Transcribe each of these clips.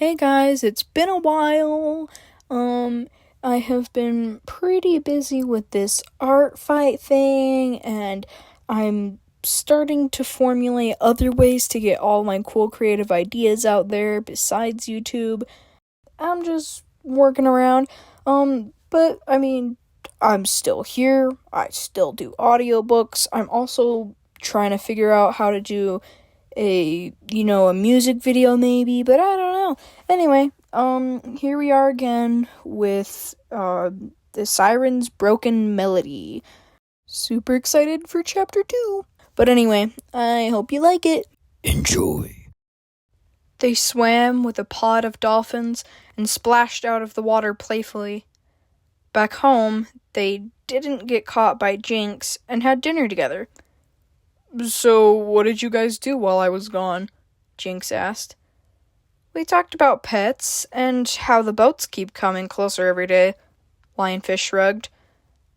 Hey guys, it's been a while. I have been pretty busy with this art fight thing, and I'm starting to formulate other ways to get all my cool creative ideas out there besides YouTube. I'm just working around. But I mean, I'm still here. I still do audiobooks. I'm also trying to figure out how to do a music video maybe, but I don't know. Anyway, here we are again with the Siren's Broken Melody. Super excited for chapter 2. But anyway, I hope you like it. Enjoy. They swam with a pod of dolphins and splashed out of the water playfully. Back home, they didn't get caught by Jinx and had dinner together. So, what did you guys do while I was gone? Jinx asked. We talked about pets and how the boats keep coming closer every day. Lionfish shrugged.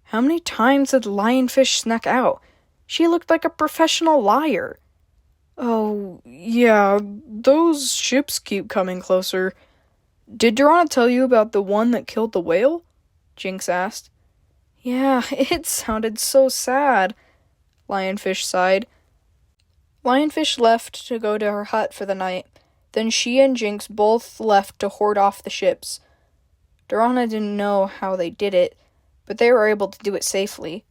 How many times had Lionfish snuck out? She looked like a professional liar. Oh, yeah, those ships keep coming closer. Did Durana tell you about the one that killed the whale? Jinx asked. Yeah, it sounded so sad. Lionfish sighed. Lionfish left to go to her hut for the night. Then she and Jinx both left to hoard off the ships. Durana didn't know how they did it, but they were able to do it safely.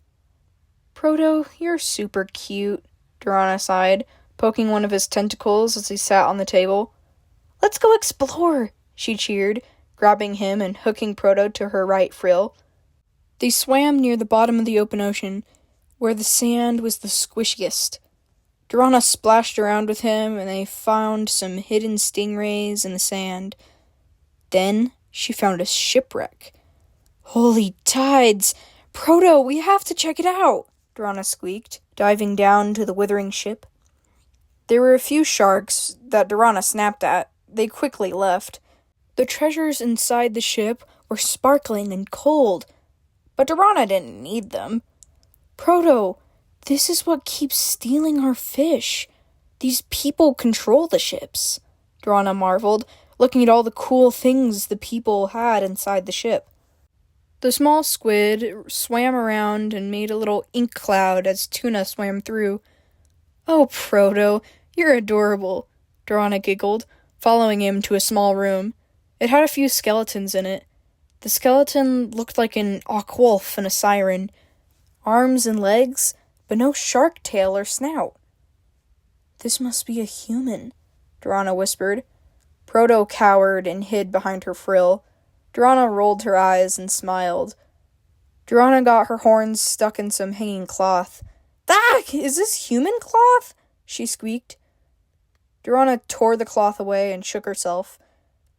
Proto, you're super cute, Durana sighed, poking one of his tentacles as he sat on the table. Let's go explore, she cheered, grabbing him and hooking Proto to her right frill. They swam near the bottom of the open ocean, where the sand was the squishiest. Durana splashed around with him, and they found some hidden stingrays in the sand. Then she found a shipwreck. Holy tides! Proto, we have to check it out, Durana squeaked, diving down to the withering ship. There were a few sharks that Durana snapped at. They quickly left. The treasures inside the ship were sparkling and cold, but Durana didn't need them. Proto, this is what keeps stealing our fish. These people control the ships, Durana marveled, looking at all the cool things the people had inside the ship. The small squid swam around and made a little ink cloud as Tuna swam through. Oh, Proto, you're adorable, Durana giggled, following him to a small room. It had a few skeletons in it. The skeleton looked like an awk wolf and a siren. Arms and legs, but no shark tail or snout. This must be a human, Durana whispered. Proto cowered and hid behind her frill. Durana rolled her eyes and smiled. Durana got her horns stuck in some hanging cloth. Ah! Is this human cloth? She squeaked. Durana tore the cloth away and shook herself.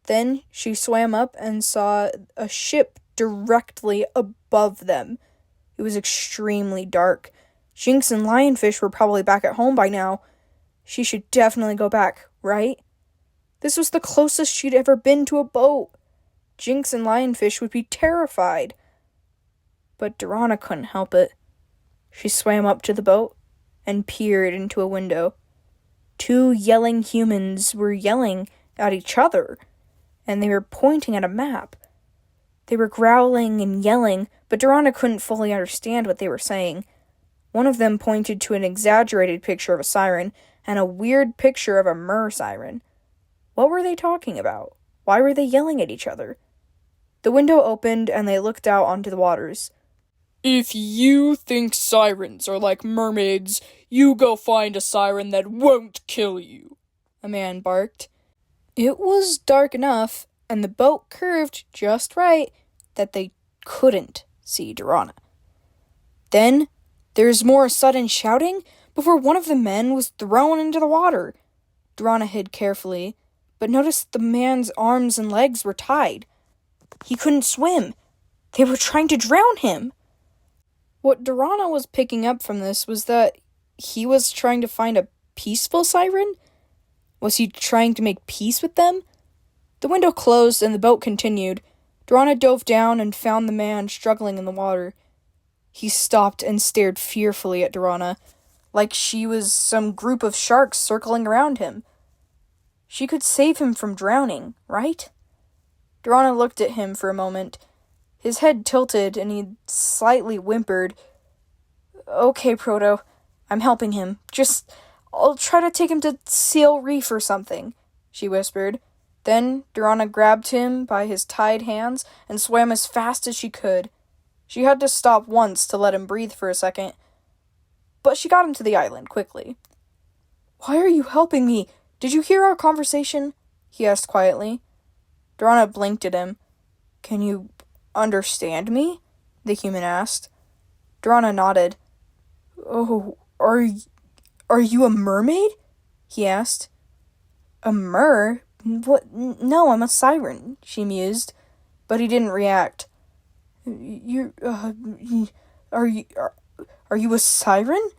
Then she swam up and saw a ship directly above them. It was extremely dark. Jinx and Lionfish were probably back at home by now. She should definitely go back, right? This was the closest she'd ever been to a boat. Jinx and Lionfish would be terrified. But Durana couldn't help it. She swam up to the boat and peered into a window. 2 yelling humans were yelling at each other, and they were pointing at a map. They were growling and yelling, but Durana couldn't fully understand what they were saying. One of them pointed to an exaggerated picture of a siren and a weird picture of a mer siren. What were they talking about? Why were they yelling at each other? The window opened and they looked out onto the waters. If you think sirens are like mermaids, you go find a siren that won't kill you, a man barked. It was dark enough, and the boat curved just right that they couldn't see Durana. Then there was more sudden shouting before one of the men was thrown into the water. Durana hid carefully, but noticed the man's arms and legs were tied. He couldn't swim. They were trying to drown him. What Durana was picking up from this was that he was trying to find a peaceful siren. Was he trying to make peace with them? The window closed and the boat continued. Durana dove down and found the man struggling in the water. He stopped and stared fearfully at Durana, like she was some group of sharks circling around him. She could save him from drowning, right? Dorana looked at him for a moment. His head tilted, and he slightly whimpered. Okay, Proto, I'm helping him. I'll try to take him to Seal Reef or something, she whispered. Then Dorana grabbed him by his tied hands and swam as fast as she could. She had to stop once to let him breathe for a second, but she got him to the island quickly. Why are you helping me? Did you hear our conversation? He asked quietly. Dorana blinked at him. Can you understand me? The human asked. Dorana nodded. Oh, are you a mermaid? He asked. A What? No, I'm a siren, she mused, but he didn't react. Are you a siren?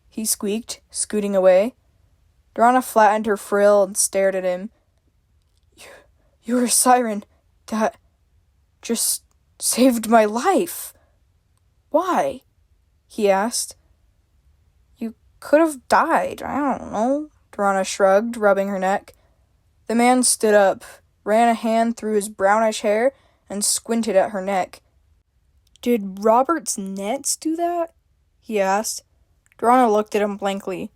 He squeaked, scooting away. Dorana flattened her frill and stared at him. You're a siren that just saved my life. Why? He asked. You could have died. I don't know. Dorana shrugged, rubbing her neck. The man stood up, ran a hand through his brownish hair, and squinted at her neck. Did Robert's nets do that? He asked. Dorana looked at him blankly.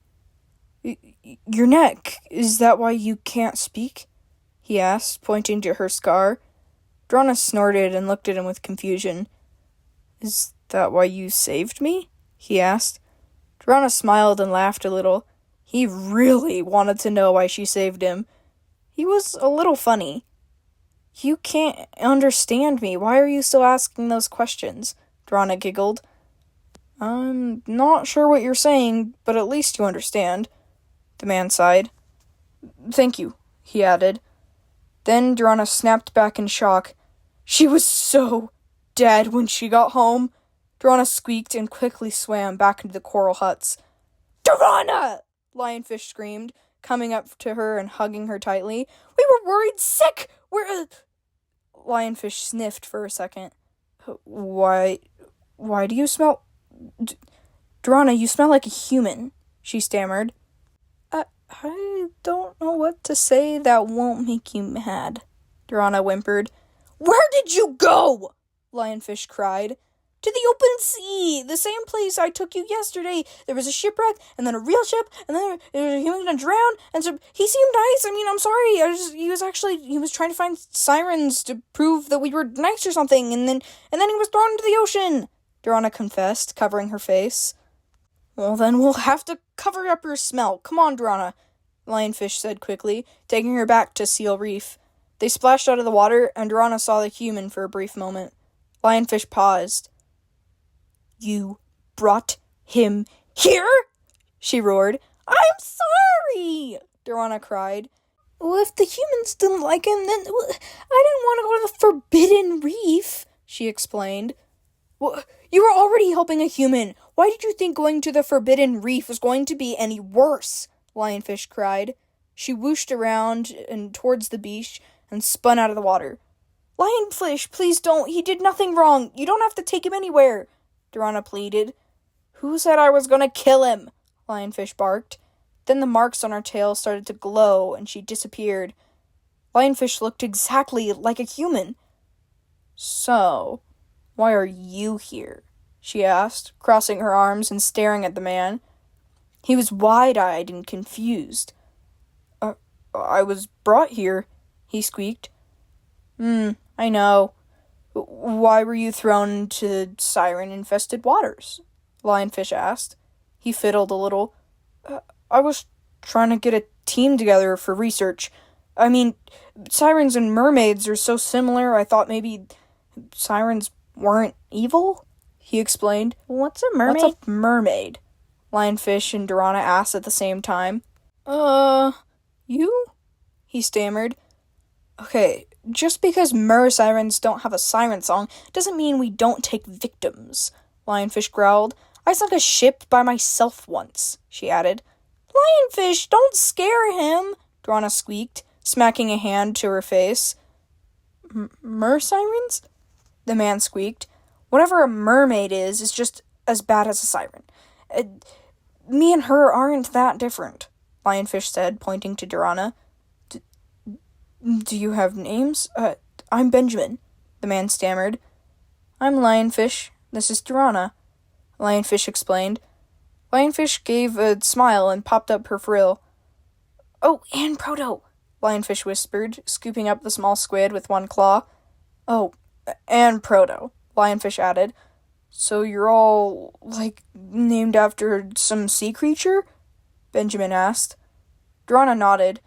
Your neck, is that why you can't speak? He asked, pointing to her scar. Dorana snorted and looked at him with confusion. Is that why you saved me? He asked. Dorana smiled and laughed a little. He really wanted to know why she saved him. He was a little funny. You can't understand me. Why are you still asking those questions? Dorana giggled. I'm not sure what you're saying, but at least you understand. The man sighed. Thank you, he added. Then Dorana snapped back in shock. She was so dead when she got home. Dorana squeaked and quickly swam back into the coral huts. Dorana! Lionfish screamed, coming up to her and hugging her tightly. We were worried sick! Lionfish sniffed for a second. Why do you smell... Dorana, you smell like a human, she stammered. I don't know what to say that won't make you mad, Dorana whimpered. Where did you go? Lionfish cried. To the open sea, the same place I took you yesterday. There was a shipwreck, and then a real ship, and then there was a human gonna drown, and so he seemed nice. I'm sorry. He was trying to find sirens to prove that we were nice or something, and then he was thrown into the ocean, Dorana confessed, covering her face. Well, then we'll have to cover up your smell. Come on, Dorana, Lionfish said quickly, taking her back to Seal Reef. They splashed out of the water, and Dorana saw the human for a brief moment. Lionfish paused. You brought him here? She roared. I'm sorry, Dorana cried. Well, if the humans didn't like him, then I didn't want to go to the Forbidden Reef, she explained. Well, you were already helping a human. Why did you think going to the Forbidden Reef was going to be any worse? Lionfish cried. She whooshed around and towards the beach and spun out of the water. Lionfish, please don't. He did nothing wrong. You don't have to take him anywhere, Dorana pleaded. Who said I was going to kill him? Lionfish barked. Then the marks on her tail started to glow and she disappeared. Lionfish looked exactly like a human. So, why are you here? She asked, crossing her arms and staring at the man. He was wide-eyed and confused. I was brought here, he squeaked. I know. Why were you thrown into siren-infested waters? Lionfish asked. He fiddled a little. I was trying to get a team together for research. Sirens and mermaids are so similar, I thought maybe sirens weren't evil? He explained. What's a mermaid? What's a mermaid? Lionfish and Dorana asked at the same time. You? He stammered. Okay, just because sirens don't have a siren song doesn't mean we don't take victims, Lionfish growled. I sunk a ship by myself once, she added. Lionfish, don't scare him, Dorana squeaked, smacking a hand to her face. Sirens? The man squeaked. Whatever a mermaid is just as bad as a siren. Me and her aren't that different, Lionfish said, pointing to Dorana. Do you have names? I'm Benjamin, the man stammered. I'm Lionfish. This is Durana, Lionfish explained. Lionfish gave a smile and popped up her frill. Oh, and Proto, Lionfish whispered, scooping up the small squid with one claw. Oh, and Proto, Lionfish added. So you're all, named after some sea creature? Benjamin asked. Durana nodded.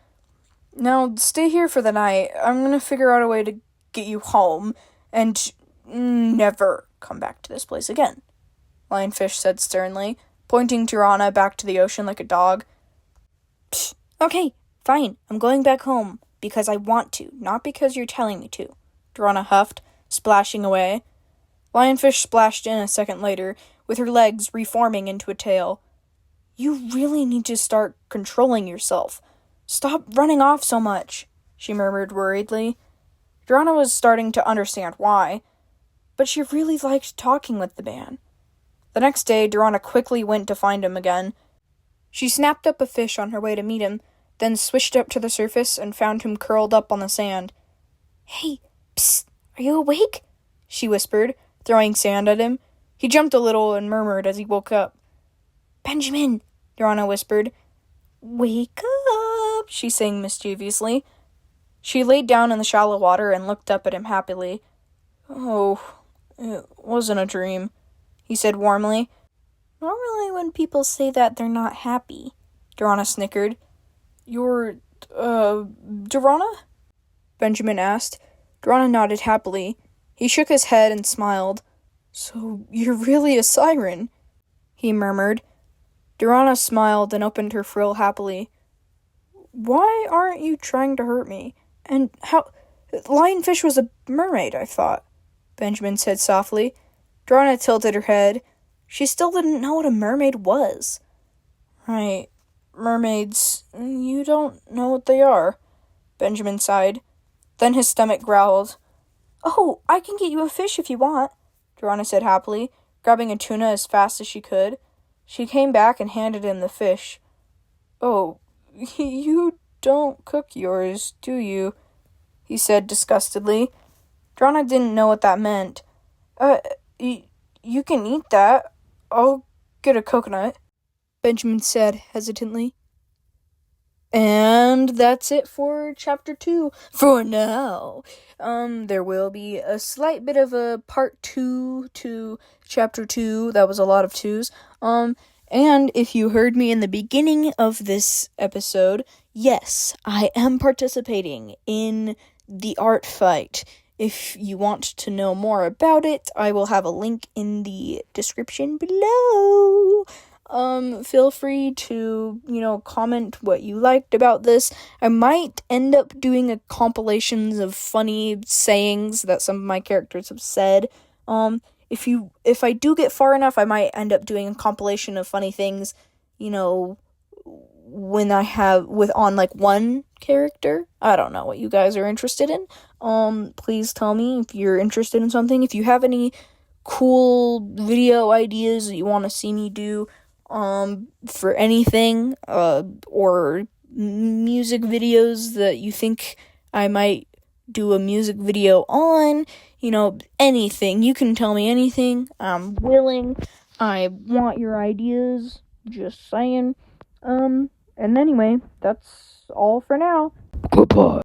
Now, stay here for the night. I'm gonna figure out a way to get you home, and never come back to this place again, Lionfish said sternly, pointing Durana back to the ocean like a dog. Psst, okay, fine. I'm going back home, because I want to, not because you're telling me to, Durana huffed, splashing away. Lionfish splashed in a second later, with her legs reforming into a tail. You really need to start controlling yourself. Stop running off so much, she murmured worriedly. Durana was starting to understand why, but she really liked talking with the man. The next day, Durana quickly went to find him again. She snapped up a fish on her way to meet him, then swished up to the surface and found him curled up on the sand. Hey, psst, are you awake? She whispered, throwing sand at him. He jumped a little and murmured as he woke up. Benjamin, Durana whispered. Wake up, she sang mischievously. She laid down in the shallow water and looked up at him happily. Oh, it wasn't a dream, he said warmly. Normally when people say that, they're not happy, Durana snickered. You're, Durana? Benjamin asked. Durana nodded happily. He shook his head and smiled. So you're really a siren, he murmured. Durana smiled and opened her frill happily. Why aren't you trying to hurt me? And how... Lionfish was a mermaid, I thought, Benjamin said softly. Durana tilted her head. She still didn't know what a mermaid was. Right. Mermaids, you don't know what they are, Benjamin sighed. Then his stomach growled. Oh, I can get you a fish if you want, Durana said happily, grabbing a tuna as fast as she could. She came back and handed him the fish. Oh, you don't cook yours, do you? He said disgustedly. Durana didn't know what that meant. You can eat that. I'll get a coconut, Benjamin said hesitantly. And that's it for chapter 2 for now. There will be a slight bit of a part 2 to chapter 2. That was a lot of 2s. And if you heard me in the beginning of this episode, yes, I am participating in the art fight. If you want to know more about it, I will have a link in the description below. Feel free to, comment what you liked about this. I might end up doing a compilations of funny sayings that some of my characters have said. If I do get far enough, I might end up doing a compilation of funny things, when I have on one character. I don't know what you guys are interested in. Please tell me if you're interested in something. If you have any cool video ideas that you want to see me do, for anything, or music videos that you think I might do a music video on, anything. You can tell me anything. I'm willing. I want your ideas. Just saying. And anyway, that's all for now. Goodbye.